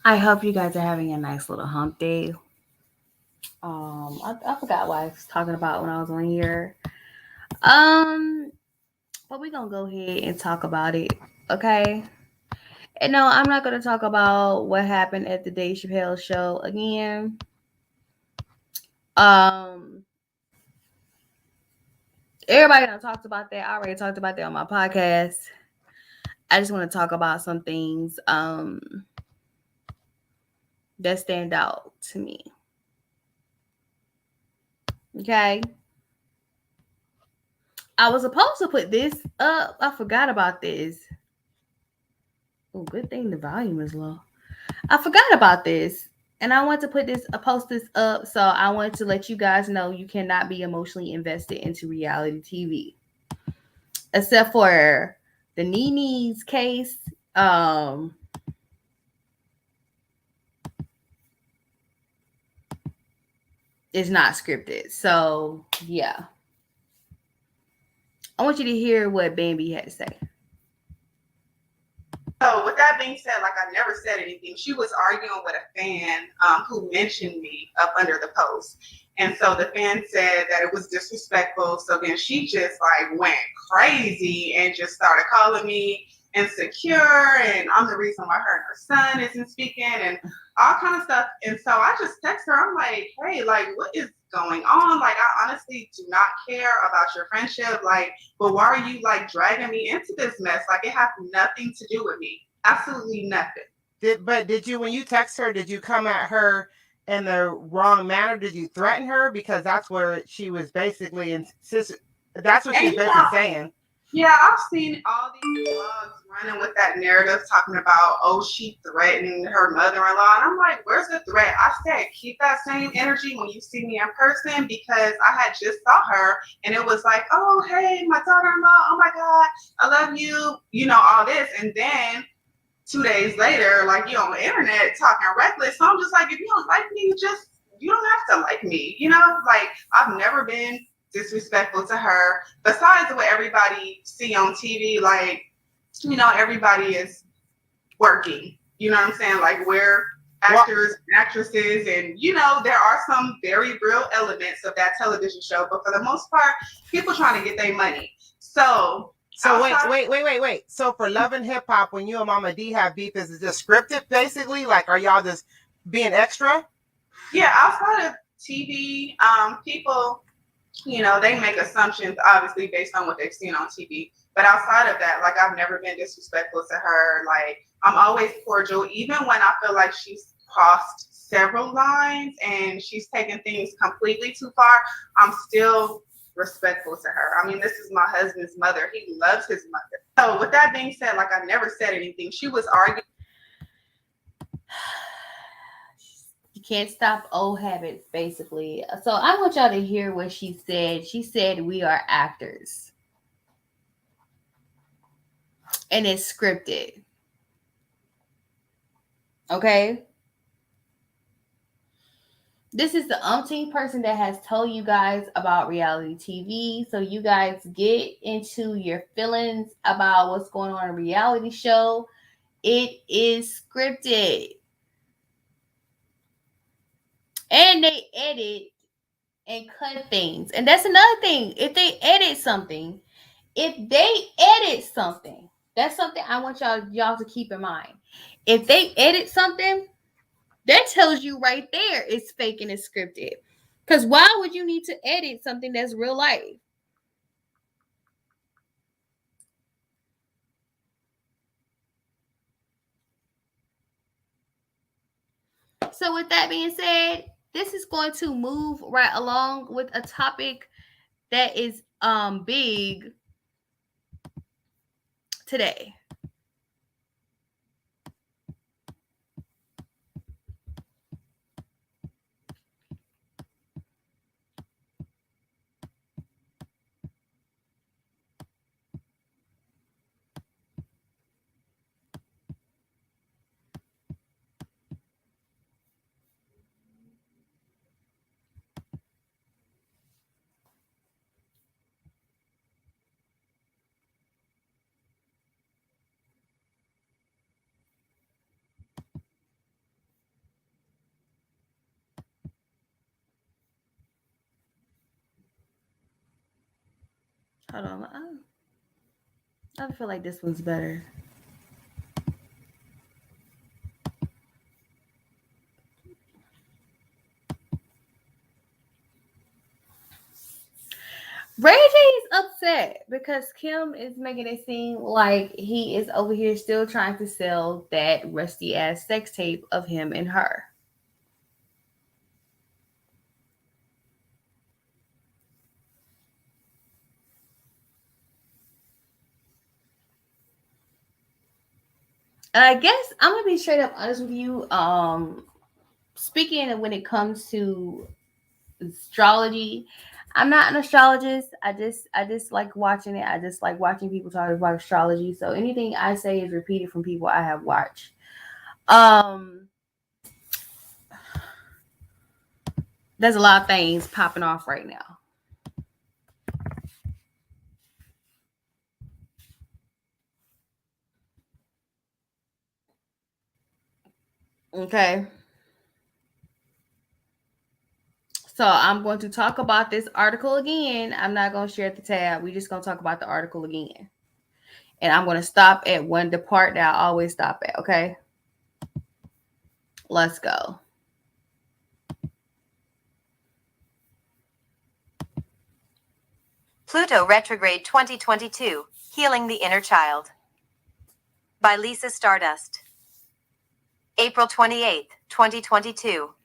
I hope you guys are having a nice little hump day. I forgot what I was talking about when I was on here. Um, but we're gonna go ahead and talk about it, okay? And no, I'm not gonna talk about what happened at the Dave Chappelle show again. Um, everybody done talked about that. I already talked about that on my podcast. I just want to talk about some things that stand out to me. Okay. I was supposed to put this up. I forgot about this. Oh, good thing the volume is low. I forgot about this. And I want to put this, post this up. So I wanted to let you guys know you cannot be emotionally invested into reality TV. Except for the Nini's case. Um, it's not scripted. So yeah. I want you to hear what Bambi had to say. So with that being said, like I never said anything. She was arguing with a fan who mentioned me up under the post. And so the fan said that it was disrespectful. So then she just like went crazy and just started calling me insecure and I'm the reason why her and her son isn't speaking and all kind of stuff. And so I just text her, I'm like, hey, like what is going on? Like I honestly do not care about your friendship. Like, but why are you like dragging me into this mess? Like it has nothing to do with me. Absolutely nothing. Did you, when you text her, did you come at her in the wrong manner? Did you threaten her? Because that's where she was basically that's what And she's basically saying. yeah, I've seen all these blogs running with that narrative talking about, oh, she threatened her mother-in-law. And I'm like, where's the threat? I said, keep that same energy when you see me in person because I had just saw her and it was like, oh, hey, my daughter-in-law, oh my God, I love you, you know, all this. And then 2 days later, like you on the internet talking reckless. So I'm just like, if you don't like me, you don't have to like me. You know, like I've never been disrespectful to her. Besides what everybody see on TV, like, you know, everybody is working. You know what I'm saying? Like we're actors, actresses, and you know, there are some very real elements of that television show, but for the most part, people trying to get their money. So wait. So for Love and Hip Hop, when you and Mama D have beef, is it just scripted basically? Like, are y'all just being extra? Yeah, outside of TV, people, you know, they make assumptions obviously based on what they've seen on TV. But outside of that, like I've never been disrespectful to her. Like I'm always cordial, even when I feel like she's crossed several lines and she's taken things completely too far. I'm still respectful to her. I mean, this is my husband's mother. He loves his mother. So with that being said, like I never said anything. She was arguing. You can't stop old habits, basically. So I want y'all to hear what she said. She said, we are actors. And it's scripted. Okay? This is the umpteenth person that has told you guys about reality TV. So you guys get into your feelings about what's going on in a reality show. It is scripted. And they edit and cut things. And that's another thing. If they edit something, that's something I want y'all to keep in mind. If they edit something, that tells you right there it's fake and it's scripted. Because why would you need to edit something that's real life? So, with that being said, this is going to move right along with a topic that is big today. Hold on. I feel like this one's better. Ray J is upset because Kim is making it seem like he is over here still trying to sell that rusty ass sex tape of him and her. And I guess I'm gonna be straight up honest with you. Speaking of when it comes to astrology, I'm not an astrologist. I just like watching it. I just like watching people talk about astrology. So anything I say is repeated from people I have watched. Um, there's a lot of things popping off right now. Okay. So I'm going to talk about this article again. I'm not going to share the tab. We're just going to talk about the article again. And I'm going to stop at the part that I always stop at. Okay. Let's go. Pluto Retrograde 2022, Healing the Inner Child. By Lisa Stardust. April 28, 2022.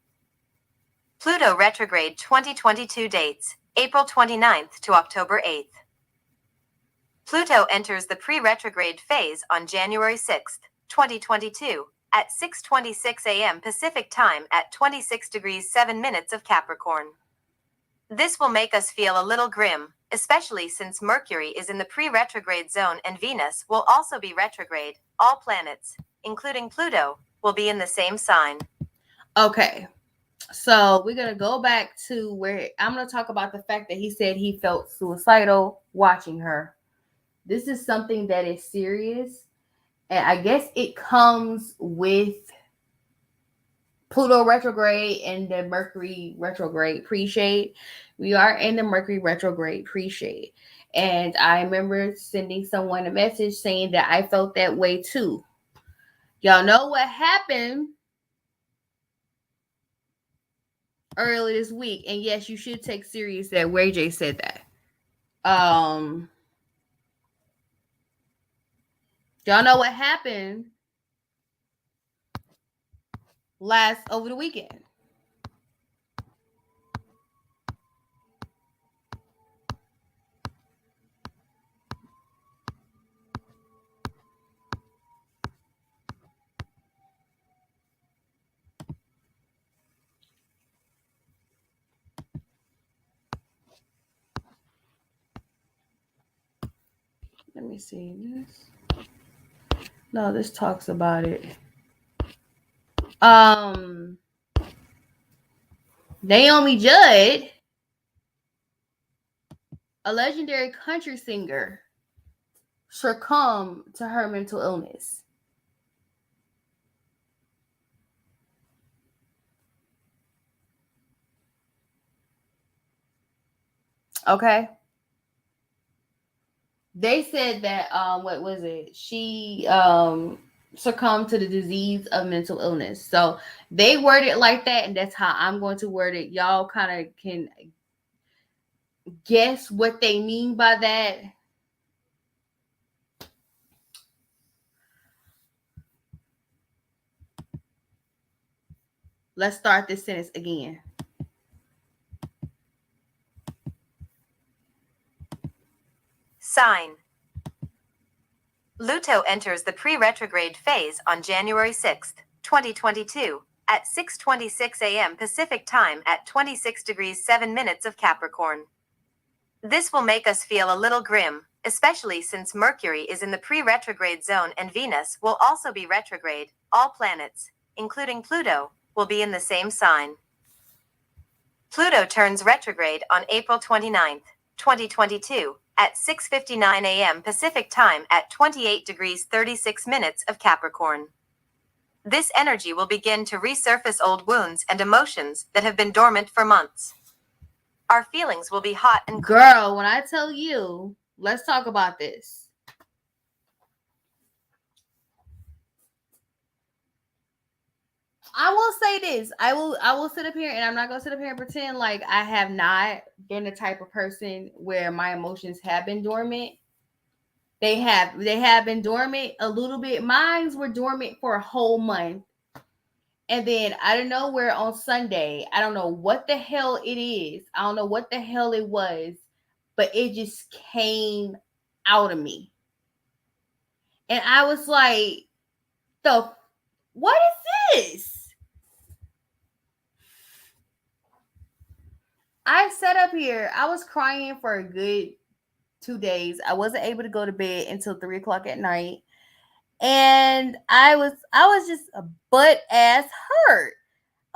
Pluto Retrograde 2022 dates, April 29th to October 8th. Pluto enters the pre-retrograde phase on January 6th, 2022, at 6:26 a.m. Pacific Time at 26 degrees 7 minutes of Capricorn. This will make us feel a little grim, especially since Mercury is in the pre-retrograde zone and Venus will also be retrograde. All planets, including Pluto, will be in the same sign. Okay. So we're going to go back to where I'm going to talk about the fact that he said he felt suicidal watching her. This is something that is serious. And I guess it comes with Pluto retrograde and the Mercury retrograde pre-shade. We are in the Mercury retrograde pre-shade. And I remember sending someone a message saying that I felt that way too. Y'all know what happened early this week. And yes, you should take serious that Ray J said that. Y'all know what happened over the weekend. Let me see this. No, this talks about it. Naomi Judd, a legendary country singer, succumbed to her mental illness. Okay. They said that what was it? She succumbed to the disease of mental illness. So they word it like that, and that's how I'm going to word it. Y'all kind of can guess what they mean by that. Let's start this sentence again. Sign. Pluto enters the pre-retrograde phase on January 6th, 2022, at 6:26 a.m. Pacific Time at 26 degrees 7 minutes of Capricorn. This will make us feel a little grim, especially since Mercury is in the pre-retrograde zone and Venus will also be retrograde. All planets, including Pluto, will be in the same sign. Pluto turns retrograde on April 29th, 2022, at 6:59 a.m. Pacific Time at 28 degrees 36 minutes of Capricorn. This energy will begin to resurface old wounds and emotions that have been dormant for months. Our feelings will be hot and girl, when I tell you let's talk about this. I will say this. I will sit up here and I'm not gonna sit up here and pretend like I have not been the type of person where my emotions have been dormant. They have been dormant a little bit. Mines were dormant for a whole month. And then I don't know where on Sunday, I don't know what the hell it is. I don't know what the hell it was, but it just came out of me. And I was like, the what is this? I sat up here, I was crying for a good 2 days. I wasn't able to go to bed until 3 o'clock at night. And I was just a butt ass hurt.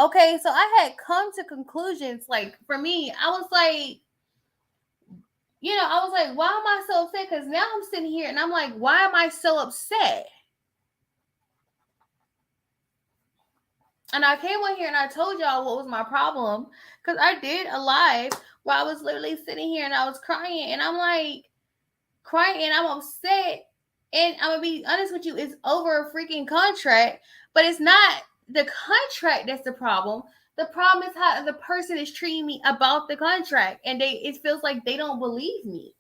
Okay, so I had come to conclusions. Like for me, I was like, why am I so upset? Because now I'm sitting here and I'm like, why am I so upset? And I came on here and I told y'all what was my problem. Because I did a live where I was literally sitting here and I was crying. And I'm like, crying and I'm upset. And I'm going to be honest with you, it's over a freaking contract. But it's not the contract that's the problem. The problem is how the person is treating me about the contract. And it feels like they don't believe me.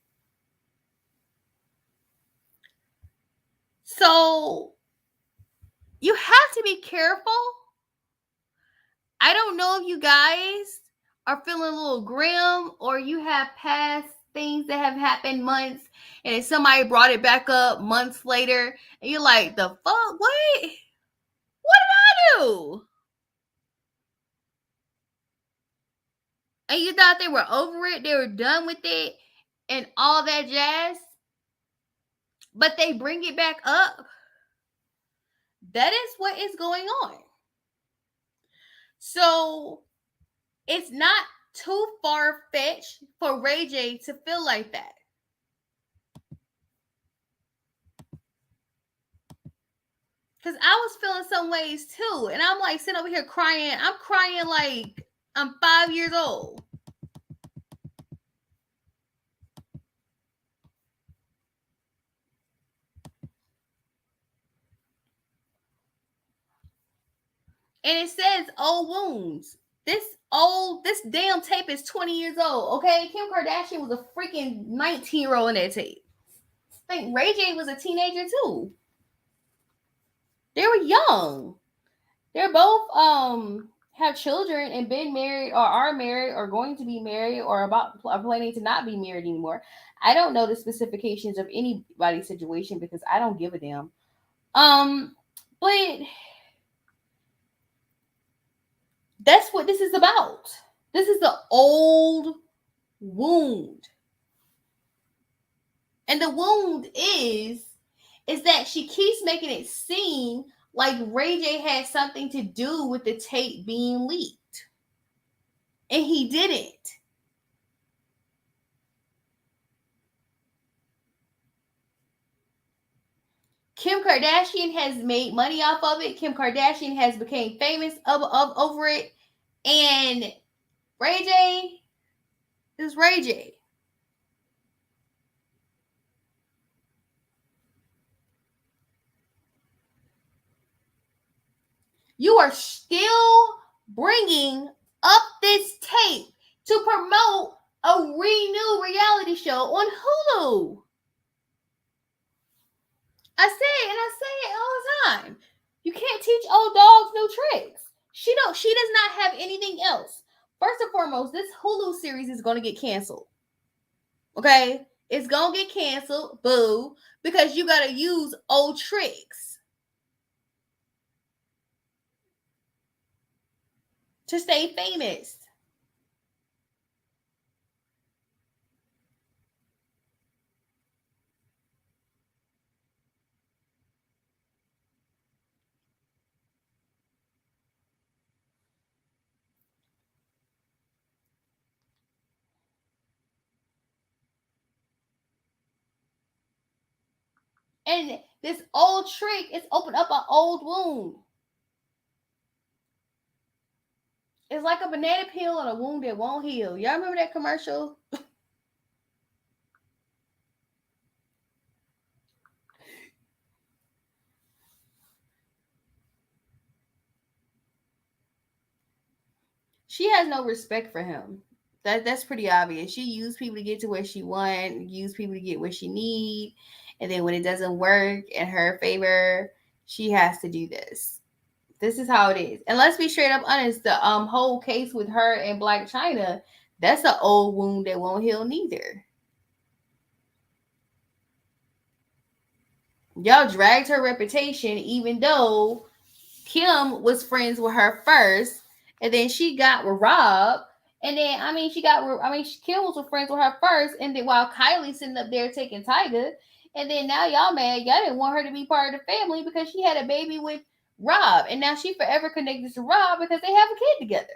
So you have to be careful. I don't know if you guys are feeling a little grim or you have past things that have happened months and then somebody brought it back up months later and you're like, the fuck? What did I do? And you thought they were over it, they were done with it and all that jazz, but they bring it back up. That is what is going on. So it's not too far-fetched for Ray J to feel like that. Because I was feeling some ways too. And I'm like sitting over here crying. I'm crying like I'm 5 years old. And it says old wounds. This damn tape is 20 years old, okay? Kim Kardashian was a freaking 19-year-old in that tape. I think Ray J was a teenager too. They were young. They're both have children and been married or are married or going to be married or are planning to not be married anymore. I don't know the specifications of anybody's situation because I don't give a damn. But that's what this is about. This is the old wound. And the wound is that she keeps making it seem like Ray J had something to do with the tape being leaked. And he didn't. Kim Kardashian has made money off of it. Kim Kardashian has become famous over it. And Ray J is Ray J. You are still bringing up this tape to promote a new reality show on Hulu. I say it all the time. You can't teach old dogs new tricks. She does not have anything else. First and foremost, this Hulu series is going to get canceled. Okay? It's going to get canceled, boo, because you got to use old tricks to stay famous. And this old trick is open up an old wound. It's like a banana peel on a wound that won't heal. Y'all remember that commercial? She has no respect for him. That's pretty obvious. She used people to get to where she want, used people to get where she need, and then when it doesn't work in her favor, she has to do this. This is how it is. And let's be straight up honest, the whole case with her and Black China, that's an old wound that won't heal neither. Y'all dragged her reputation even though Kim was friends with her first, and then she got with Rob. And then, Kim was friends with her first, and then while Kylie's sitting up there taking Tyga, and then now y'all mad, y'all didn't want her to be part of the family because she had a baby with Rob, and now she forever connected to Rob because they have a kid together.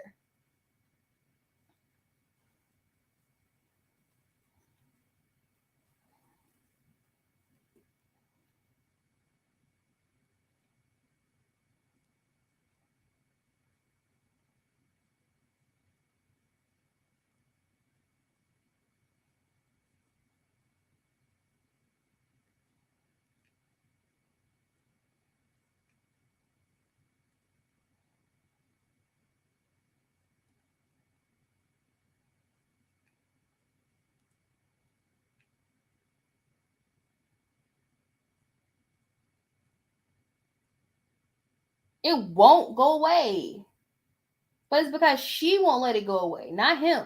It won't go away. But it's because she won't let it go away, not him.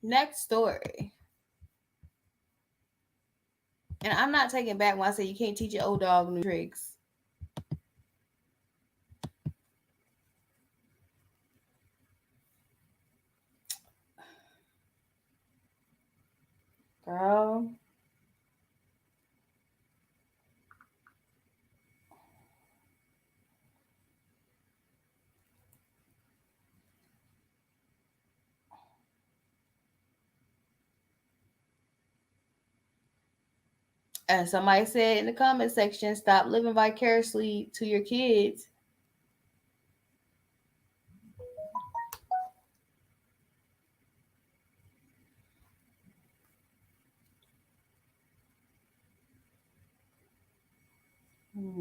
Next story. And I'm not taking back when I say you can't teach your old dog new tricks. Girl. And somebody said in the comment section, stop living vicariously to your kids.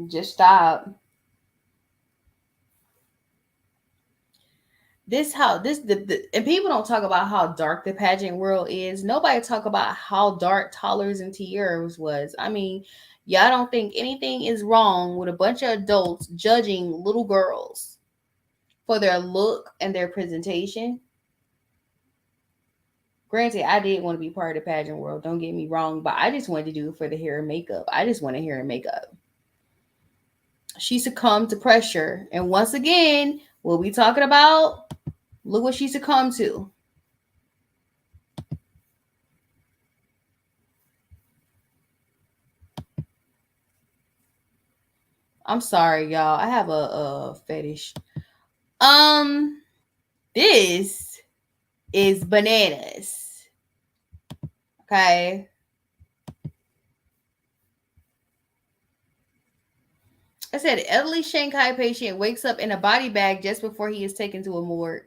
Just stop. And people don't talk about how dark the pageant world is. Nobody talk about how dark Toddlers and Tiaras was. I mean, y'all don't think anything is wrong with a bunch of adults judging little girls for their look and their presentation. Granted, I did want to be part of the pageant world, don't get me wrong, but I just wanted to do it for the hair and makeup. I just want to hair and makeup. She succumbed to pressure. And once again, what we talking about? Look what she succumbed to. I'm sorry, y'all. I have a fetish. This is bananas. Okay. I said elderly Shanghai patient wakes up in a body bag just before he is taken to a morgue.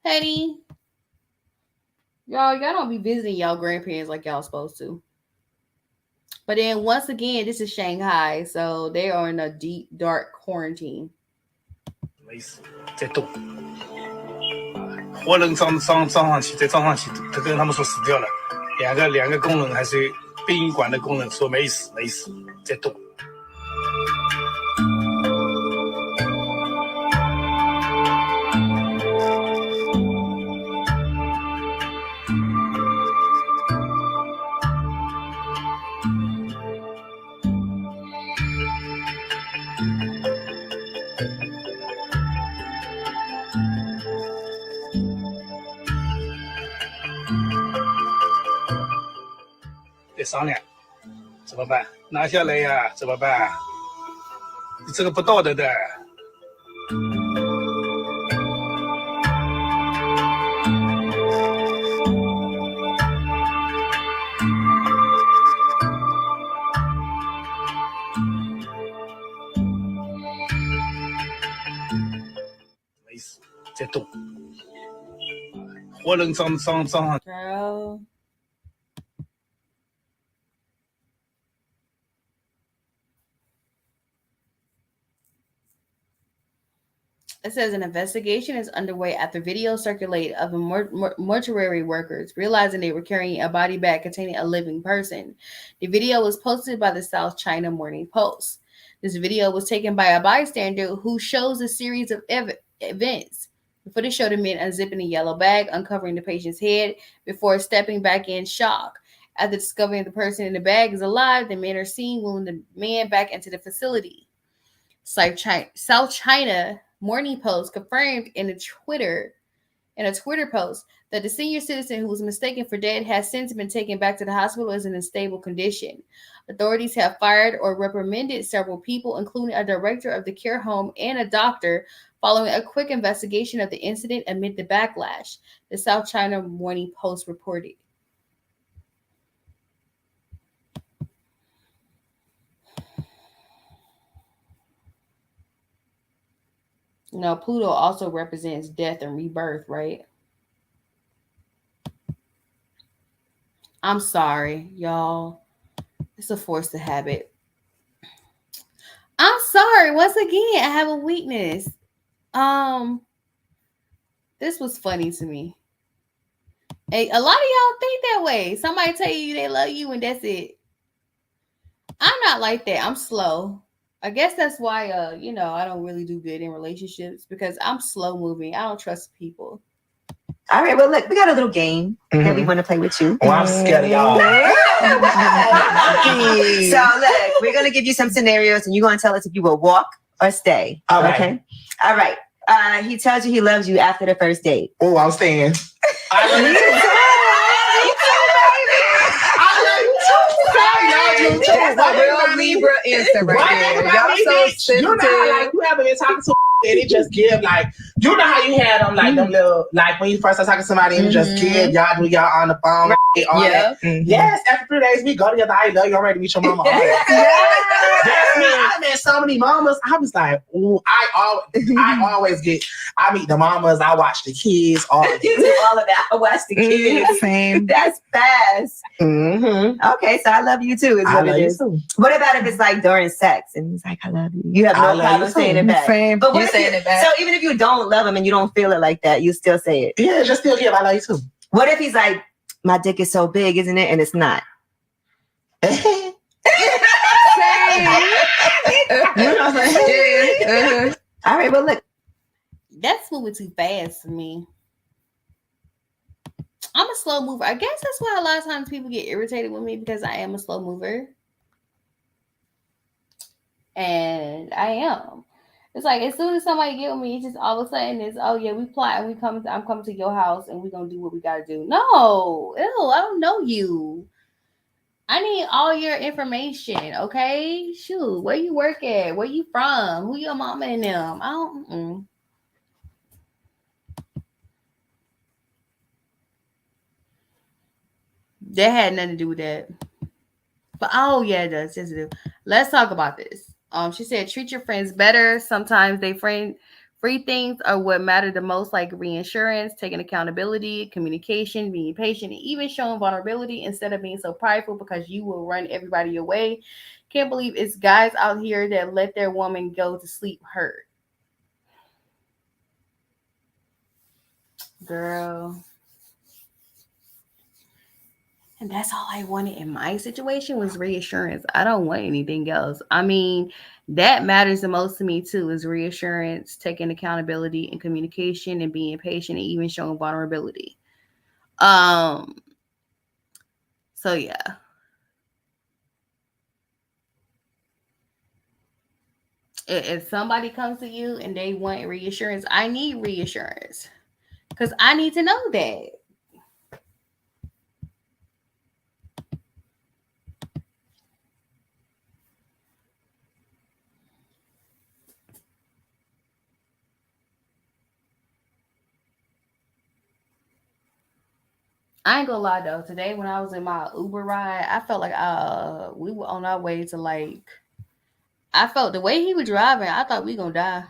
Honey, y'all don't be visiting y'all grandparents like y'all supposed to. But then once again, this is Shanghai, so they are in a deep, dark quarantine. 没死，在动。活人装上去，再装上去，他跟他们说死掉了。两个工人还是殡仪馆的工人说没死，在动。商量怎么办？拿下来呀，怎么办？你这个不道德的。没死，在动，活人张上。Girl. It says an investigation is underway after video circulated of mortuary workers realizing they were carrying a body bag containing a living person. The video was posted by the South China Morning Post. This video was taken by a bystander who shows a series of events. The footage showed a man unzipping a yellow bag, uncovering the patient's head before stepping back in shock. After discovering the person in the bag is alive, the men are seen wheeling the man back into the facility. South China Morning Post confirmed in a Twitter post that the senior citizen who was mistaken for dead has since been taken back to the hospital as in a stable condition. Authorities have fired or reprimanded several people, including a director of the care home and a doctor, following a quick investigation of the incident amid the backlash, the South China Morning Post reported. Now, Pluto also represents death and rebirth, right? I'm sorry, y'all. It's a force of habit. I'm sorry. Once again, I have a weakness. This was funny to me. Hey, a lot of y'all think that way. Somebody tell you they love you and that's it. I'm not like that. I'm slow. I guess that's why, I don't really do good in relationships because I'm slow moving. I don't trust people. All right, well, look, we got a little game that we want to play with you. Oh, I'm scared of y'all. So, look, we're going to give you some scenarios and you're going to tell us if you will walk or stay. All right. Okay? All right. He tells you he loves you after the first date. Oh, I'm staying. I love you too. That's a real Libra answer right there. Y'all so sensitive. You know how you haven't been talking to and it just give you know how you had them them little when you first start talking to somebody and just give y'all do y'all on the phone all that. Yes, after 3 days we go together. I love you. I'm ready to meet your mama. That's me. I met so many mamas. I was like, ooh, I always I meet the mamas. I watch the kids. You do all of that. I watch the kids. Same. That's fast. Okay, so I love you too. Is what it is. What about if it's during sex and it's I love you? You have no problem saying it back. Same. But what saying it back. So even if you don't love him and you don't feel it like that, you still say it. Yeah, just still give. I love you too. What if he's like, my dick is so big, isn't it? And it's not. Same. All right, well, look. That's moving too fast for me. I'm a slow mover. I guess that's why a lot of times people get irritated with me because I am a slow mover. And I am. It's like as soon as somebody get with me, it's just all of a sudden it's we plot and I'm coming to your house and we're gonna do what we gotta do. No, I don't know you. I need all your information, okay? Shoot, where you work at, where you from, who your mama and them. I don't. That had nothing to do with that. But it does. Yes, it does. Let's talk about this. She said, treat your friends better. Sometimes free things are what matter the most, like reinsurance, taking accountability, communication, being patient, and even showing vulnerability instead of being so prideful because you will run everybody your way. Can't believe it's guys out here that let their woman go to sleep hurt. Girl. And that's all I wanted in my situation was reassurance. I don't want anything else. I mean, that matters the most to me too, is reassurance, taking accountability and communication and being patient and even showing vulnerability. So yeah. If somebody comes to you and they want reassurance, I need reassurance because I need to know that. I ain't gonna lie though. Today when I was in my Uber ride, I felt like we were on our way to like. I felt the way he was driving. I thought we gonna die.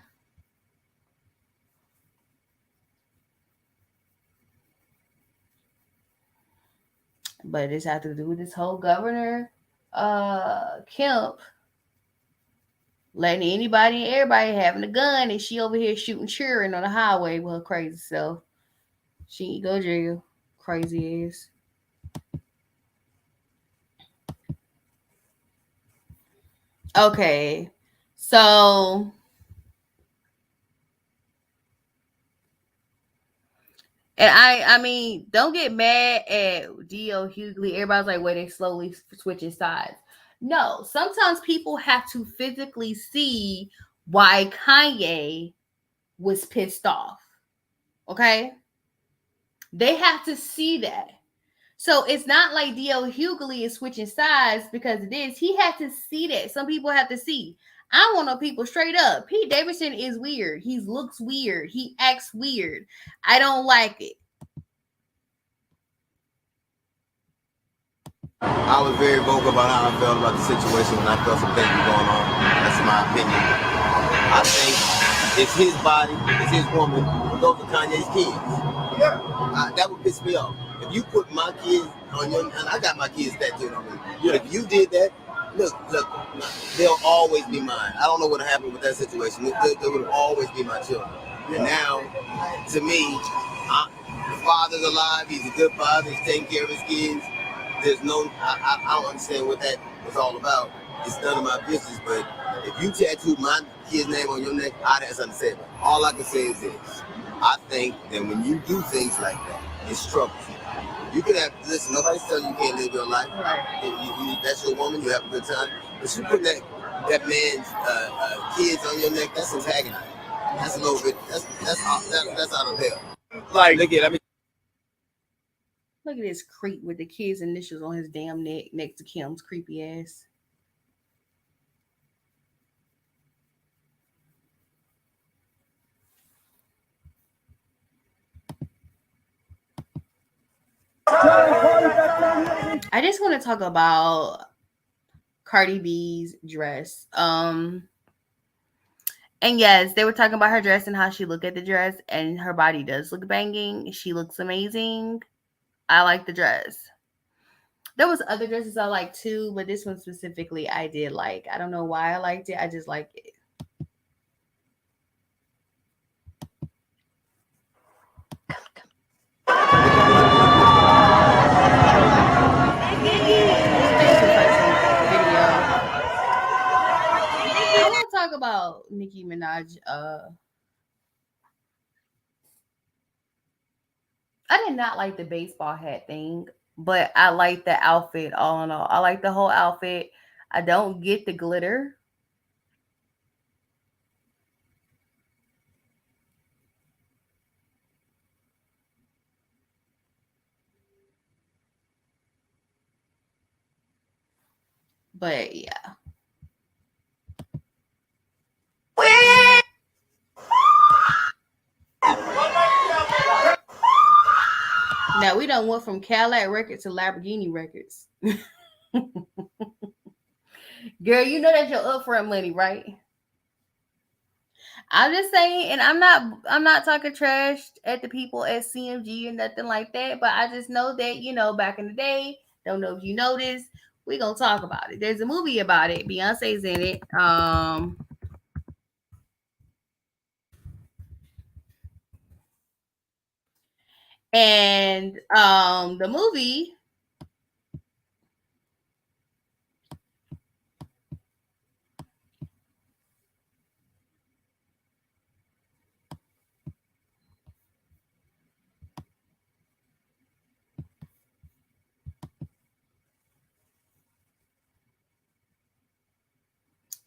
But this had to do with this whole governor, Kemp, letting anybody and everybody having a gun, and she over here shooting, cheering on the highway with her crazy self. She ain't go to jail. Crazy ass. Okay, so and I mean, don't get mad at D.L. Hughley. Everybody's like, wait, they slowly switching sides. No, sometimes people have to physically see why Kanye was pissed off. Okay, they have to see that. So it's not like D.L. Hughley is switching sides because of this. He had to see that. Some people have to see. I want to know people straight up. Pete Davidson is weird. He looks weird. He acts weird. I don't like it. I was very vocal about how I felt about the situation when I felt some things were going on. That's my opinion. I think it's his body, it's his woman. Those are Kanye's kids. Yeah. That would piss me off. If you put my kids on your, and I got my kids tattooed on me. Yeah. If you did that, look, they'll always be mine. I don't know what happened with that situation. They would always be my children. Yeah. And now, to me, the father's alive. He's a good father. He's taking care of his kids. There's no, I don't understand what that was all about. It's none of my business, but if you tattoo my kid's name on your neck, I'd have something to say about it. All I can say is this. I think that when you do things like that, it's trouble. You can have, listen, nobody's telling you can't live your life. Right. That's your woman, you have a good time. But you put that man's kids on your neck, that's antagonizing. That's a little bit, that's out of hell. Like, Look at this creep with the kids' initials on his damn neck next to Kim's creepy ass. I just want to talk about Cardi B's dress. And yes, they were talking about her dress and how she looked at the dress, and her body does look banging. She looks amazing. I like the dress. There was other dresses I liked too, but this one specifically I did like. I don't know why I liked it. I just liked it. I want to talk about Nicki Minaj. I did not like the baseball hat thing, but I like the outfit all in all. I like the whole outfit. I don't get the glitter. But yeah. Now we done went from Cadillac Records to Lamborghini Records. Girl, you know that's your upfront money, right? I'm just saying, and I'm not talking trash at the people at CMG or nothing like that, but I just know that, back in the day, don't know if you know this, we gonna talk about it. There's a movie about it. Beyonce's in it. And the movie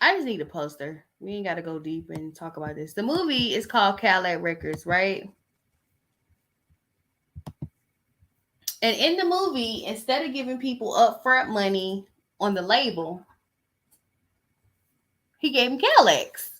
I just need a poster. We ain't got to go deep and talk about this. The movie is called Cadillac Records, right? And in the movie, instead of giving people upfront money on the label, he gave them Cadillacs.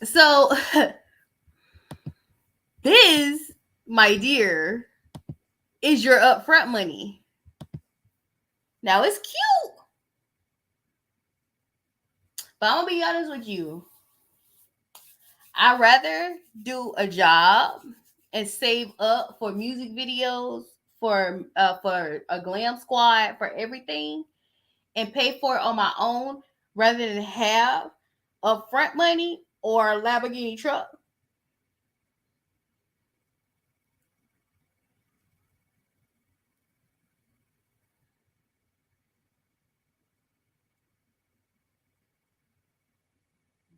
So this, my dear, is your upfront money. Now it's cute, but I'm gonna be honest with you. I'd rather do a job and save up for music videos, for a glam squad, for everything, and pay for it on my own rather than have upfront money or a Lamborghini truck.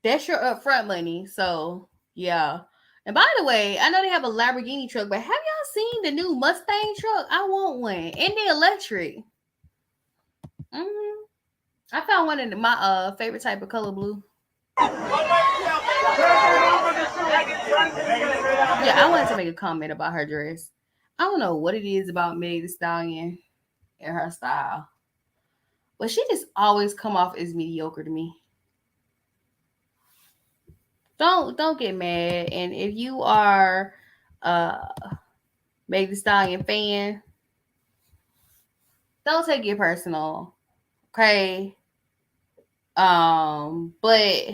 That's your upfront money. So yeah. And by the way, I know they have a Lamborghini truck, but have y'all seen the new Mustang truck? I want one. And the electric. Mm-hmm. I found one in my favorite type of color, blue. Yeah, I wanted to make a comment about her dress. I don't know what it is about Meg Thee Stallion and her style, but she just always come off as mediocre to me. Don't get mad. And if you are Meg Thee Stallion fan, don't take it personal. Okay. But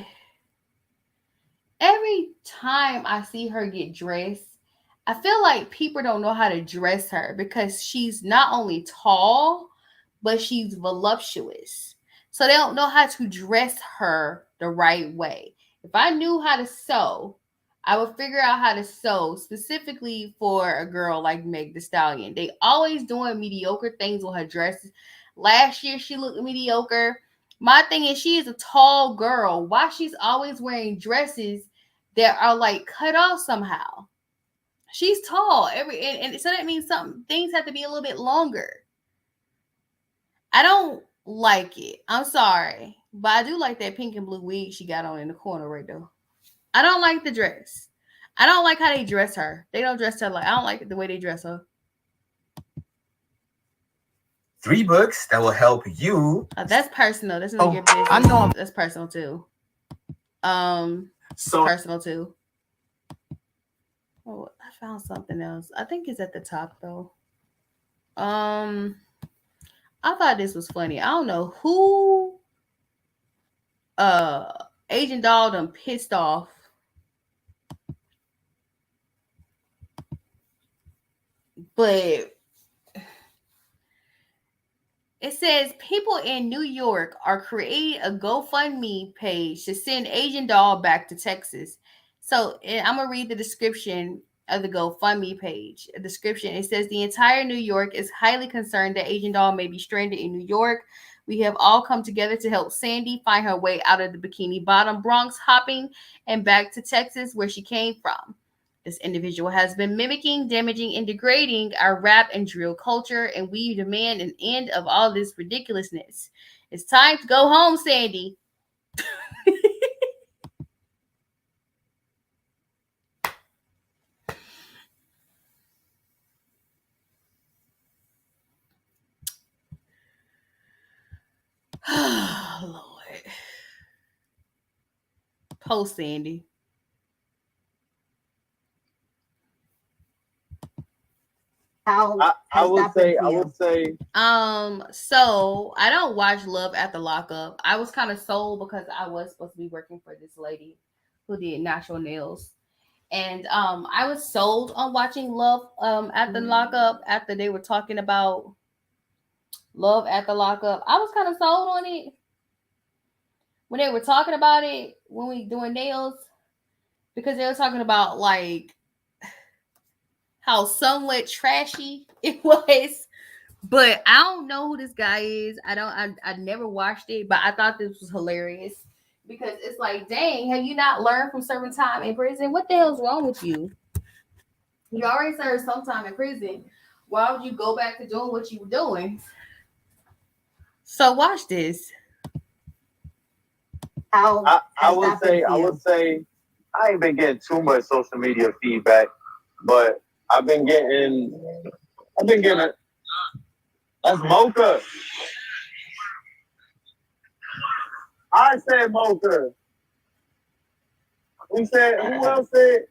every time I see her get dressed, I feel like people don't know how to dress her because she's not only tall, but she's voluptuous. So they don't know how to dress her the right way. If I knew how to sew, I would figure out how to sew specifically for a girl like Meg Thee Stallion. They always doing mediocre things with her dresses. Last year she looked mediocre. My thing is she is a tall girl. Why she's always wearing dresses that are like cut off somehow? She's tall. And so that means some things have to be a little bit longer. I don't like it. I'm sorry. But I do like that pink and blue wig she got on in the corner right there. I don't like the dress. I don't like how they dress her. They don't dress her like, I don't like the way they dress her. 3 books that will help you. That's personal. That's not your business. I know. That's personal too. Personal too. Oh, I found something else. I think it's at the top though. I thought this was funny. I don't know who Agent Doll done pissed off. But it says people in New York are creating a GoFundMe page to send Agent Doll back to Texas. So I'm going to read the description of the GoFundMe page. A description. It says the entire New York is highly concerned that Agent Doll may be stranded in New York. We have all come together to help Sandy find her way out of the Bikini Bottom Bronx hopping and back to Texas where she came from. This individual has been mimicking, damaging, and degrading our rap and drill culture, and we demand an end of all this ridiculousness. It's time to go home, Sandy. Oh, Lord. Post Sandy. I would say. So I don't watch Love at the Lockup. I was kind of sold because I was supposed to be working for this lady who did natural nails. And I was sold on watching Love at the Lockup after they were talking about Love at the Lockup. I was kind of sold on it when they were talking about it when we doing nails, because they were talking about like how somewhat trashy it was. But I don't know who this guy is. I never watched it, but I thought this was hilarious because it's like, dang, have you not learned from serving time in prison? What the hell's wrong with you? You already served some time in prison. Why would you go back to doing what you were doing? So watch this. I would say I ain't been getting too much social media feedback, but I've been getting that's Mocha. I said Mocha. Who said? Who else said?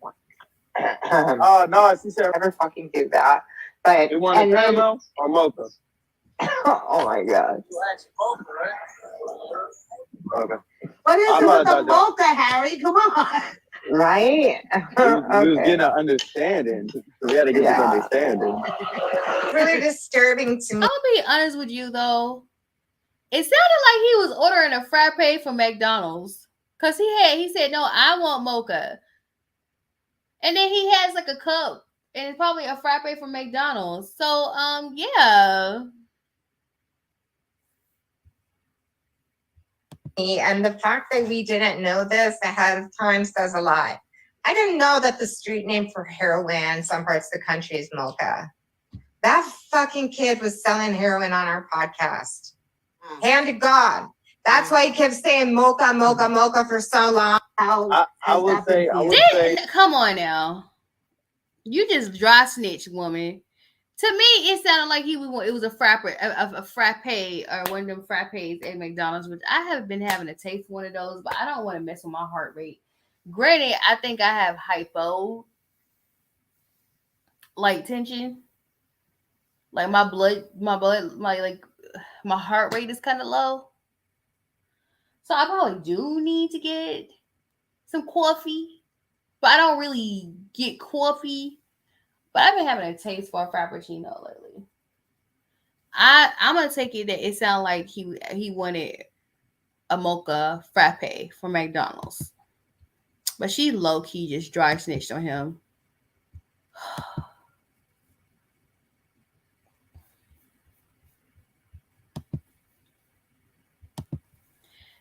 Oh no, she said never fucking do that. But you want a caramel or mocha? Oh my god. Okay. What is it with the mocha, Harry? Come on. Right? We was getting an understanding. We had to get this understanding. Really disturbing to me. I'll be honest with you though. It sounded like he was ordering a frappe from McDonald's. Cause he said, no, I want mocha. And then he has like a cup. And it's probably a frappe from McDonald's. So yeah. And the fact that we didn't know this ahead of time says a lot. I didn't know that the street name for heroin in some parts of the country is mocha. That fucking kid was selling heroin on our podcast. Hand to God. That's why he kept saying mocha, mocha, mocha for so long. I would say. Come on now. You just dry snitch, woman. To me, it sounded like it was a frappe, a frappe, or one of them frappes at McDonald's, which I have been having a taste for one of those, but I don't want to mess with my heart rate. Granted, I think I have hypo, like tension, like my heart rate is kind of low, so I probably do need to get some coffee, but I don't really get coffee. But I've been having a taste for a frappuccino lately. I'm gonna take it that it sounded like he wanted a mocha frappe from McDonald's, but she low key just dry snitched on him.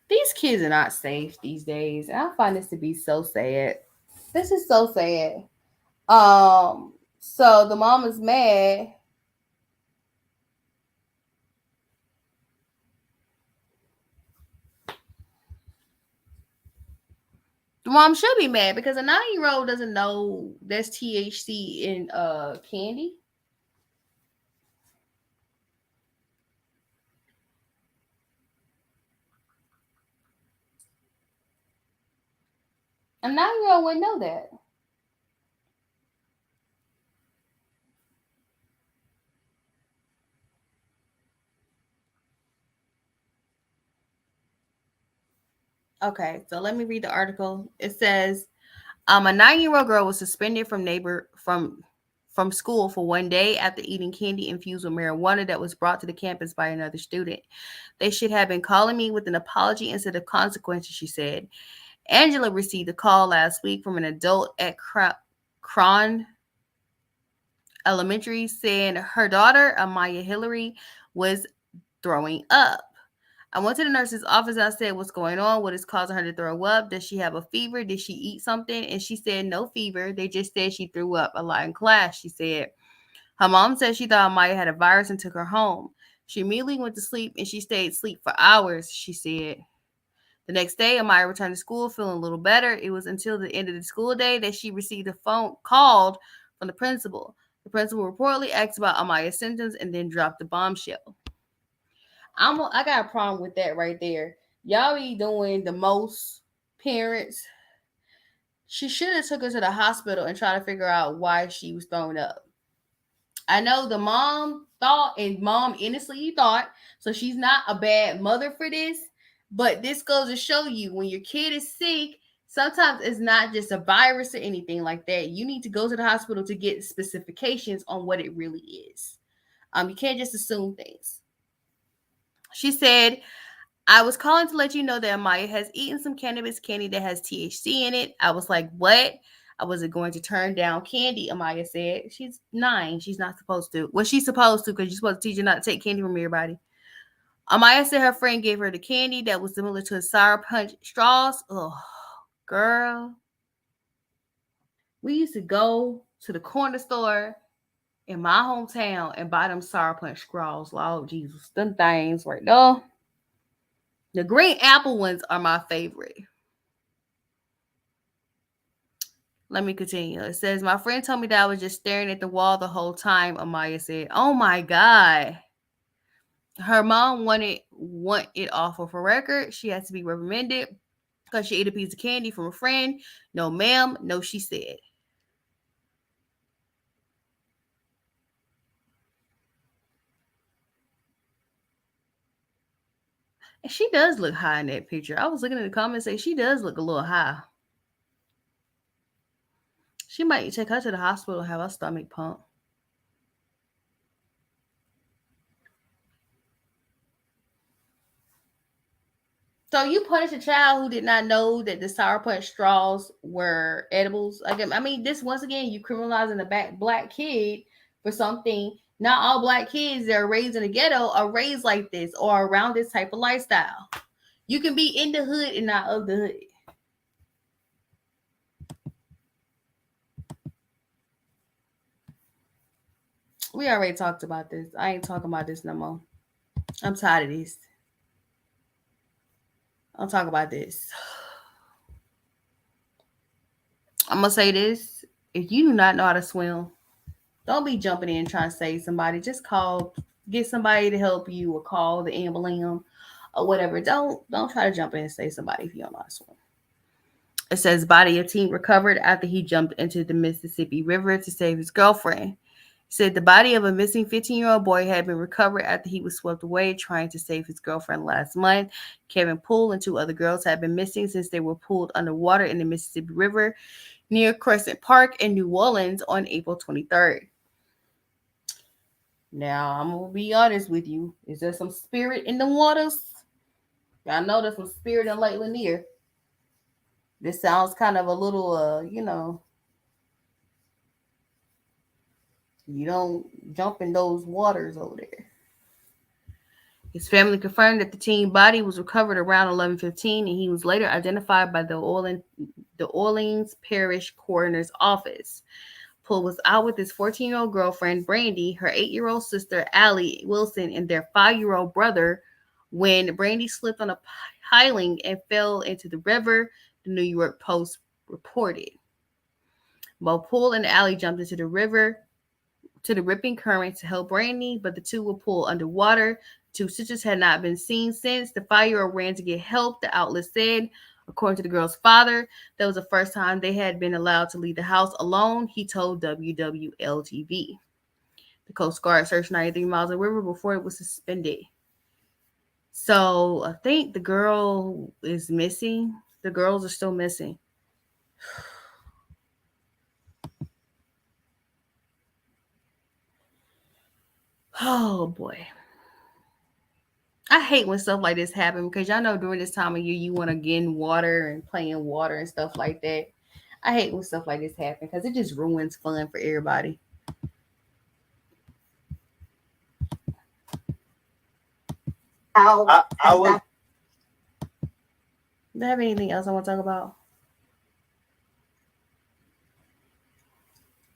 These kids are not safe these days, and I find this to be so sad. This is so sad. So the mom is mad. The mom should be mad because a 9-year-old doesn't know there's THC in candy. A 9-year-old wouldn't know that. Okay, so let me read the article. It says, a 9-year-old girl was suspended from school for one day after eating candy infused with marijuana that was brought to the campus by another student. They should have been calling me with an apology instead of consequences, she said. Angela received a call last week from an adult at Cron Elementary saying her daughter, Amaya Hillary, was throwing up. I went to the nurse's office and I said, what's going on? What is causing her to throw up? Does she have a fever? Did she eat something? And she said, no fever. They just said she threw up a lot in class, she said. Her mom said she thought Amaya had a virus and took her home. She immediately went to sleep and she stayed asleep for hours, she said. The next day, Amaya returned to school feeling a little better. It was until the end of the school day that she received a phone call from the principal. The principal reportedly asked about Amaya's symptoms and then dropped the bombshell. I got a problem with that right there. Y'all be doing the most, parents. She should have took her to the hospital and tried to figure out why she was throwing up. I know the mom thought, and mom innocently thought, so she's not a bad mother for this. But this goes to show you when your kid is sick, sometimes it's not just a virus or anything like that. You need to go to the hospital to get specifications on what it really is. You can't just assume things. She said, I was calling to let you know that Amaya has eaten some cannabis candy that has THC in it. I was like, what? I wasn't going to turn down candy, Amaya said. She's 9. She's not supposed to. Well, she's supposed to because you're supposed to teach her not to take candy from everybody. Amaya said her friend gave her the candy that was similar to Sour Punch straws. Oh, girl. We used to go to the corner store in my hometown and buy them Sour Punch straws. Lord Jesus, them things right there. The green apple ones are my favorite. Let me continue. It says, my friend told me that I was just staring at the wall the whole time, Amaya said. Oh my God. Her mom want it off of her record. She has to be reprimanded. because she ate a piece of candy from a friend. No, ma'am. No, she said. And she does look high in that picture. I was looking at the comments and say she does look a little high. She might take her to the hospital and have her stomach pumped. So you punished a child who did not know that the Sour Punch straws were edibles. I mean, this once again, you criminalizing a black kid for something. Not all black kids that are raised in the ghetto are raised like this or around this type of lifestyle. You can be in the hood and not of the hood. We already talked about this. I ain't talking about this no more. I'm tired of this. I'll talk about this. I'm going to say this. If you do not know how to swim, don't be jumping in trying to save somebody. Just get somebody to help you or call the ambulance or whatever. Don't try to jump in and save somebody if you don't know how to swim. It says body of teen recovered after he jumped into the Mississippi River to save his girlfriend. Said the body of a missing 15-year-old boy had been recovered after he was swept away trying to save his girlfriend last month. Kevin Poole and 2 other girls had been missing since they were pulled underwater in the Mississippi River near Crescent Park in New Orleans on April 23rd. Now, I'm going to be honest with you. Is there some spirit in the waters? I know there's some spirit in Lake Lanier. This sounds kind of a little, you don't jump in those waters over there. His family confirmed that the teen body was recovered around 11:15, and he was later identified by the Orleans Parish Coroner's Office. Poole was out with his 14-year-old girlfriend, Brandy, her 8-year-old sister, Allie Wilson, and their 5-year-old brother when Brandy slipped on a piling and fell into the river, the New York Post reported. Both Poole and Allie jumped into the river to the ripping current to help Brandy, but the 2 were pulled underwater. 2 sisters had not been seen since. The 5-year-old ran to get help, the outlet said. According to the girl's father, that was the first time they had been allowed to leave the house alone, he told WWL-TV. The Coast Guard searched 93 miles of river before it was suspended. So I think the girl is missing. The girls are still missing. Oh boy. I hate when stuff like this happen because y'all know during this time of year you want to get in water and play in water and stuff like that. I hate when stuff like this happen because it just ruins fun for everybody. How I was. Do I have anything else I want to talk about?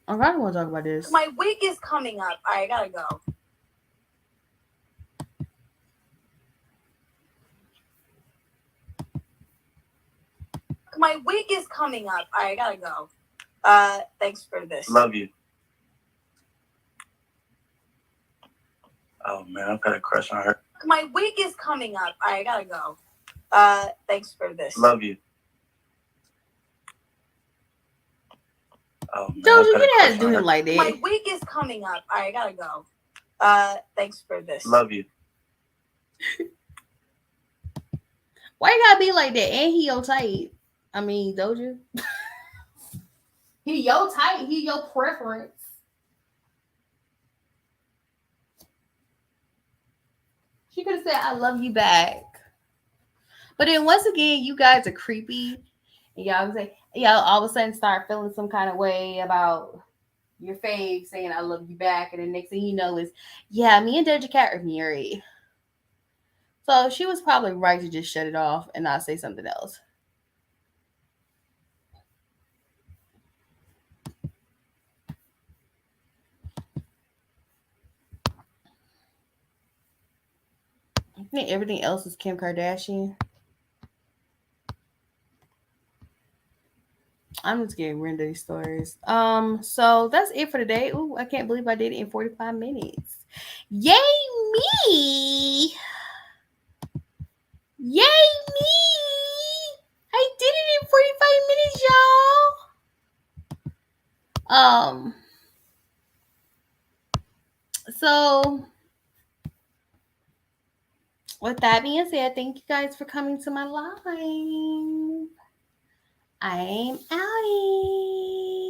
I probably want to talk about this. My wig is coming up. I gotta go. My wig is coming up. I gotta go. Thanks for this. Love you. Oh man, I've got a crush on her. My wig is coming up. I gotta go. Thanks for this. Love you. Oh man, Doja, I've got you a didn't have crush to do on him her. like that. My wig is coming up. I gotta go. Thanks for this. Love you. Why you gotta be like that? And he your type. I mean, Doja. He your type. He your preference. She could have said, I love you back. But then once again, you guys are creepy. And y'all say, y'all all of a sudden start feeling some kind of way about your fave saying, I love you back. And the next thing you know is, yeah, me and Doja Cat are married. So she was probably right to just shut it off and not say something else. I think everything else is Kim Kardashian. I'm just getting rid of these stories. So that's it for today. Ooh, I can't believe I did it in 45 minutes. Yay me! Yay me! I So with that being said, thank you guys for coming to my live. I'm outie.